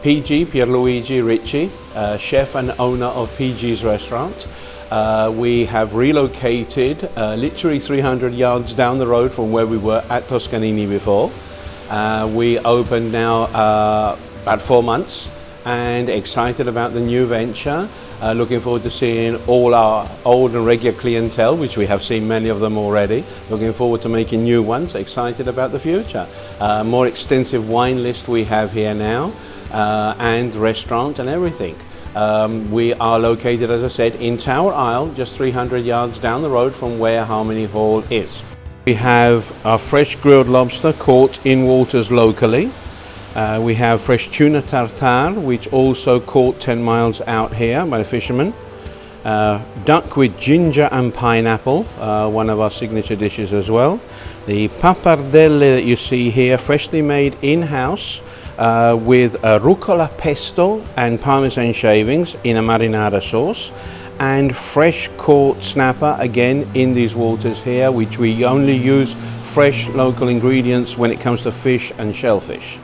PG, Pierluigi Ricci, chef and owner of PG's restaurant. We have relocated literally 300 yards down the road from where we were at Toscanini before. We opened now about 4 months and excited about the new venture. Looking forward to seeing all our old and regular clientele, which we have seen many of them already. Looking forward to making new ones, excited about the future. More extensive wine list we have here now, and restaurant and everything. We are located, as I said, in Tower Isle, just 300 yards down the road from where Harmony Hall is. We have our fresh grilled lobster caught in waters locally. We have fresh tuna tartare, which also caught 10 miles out here by the fishermen. Duck with ginger and pineapple, one of our signature dishes as well. The pappardelle that you see here, freshly made in-house with rucola pesto and parmesan shavings in a marinara sauce. And fresh caught snapper, again in these waters here, which we only use fresh local ingredients when it comes to fish and shellfish.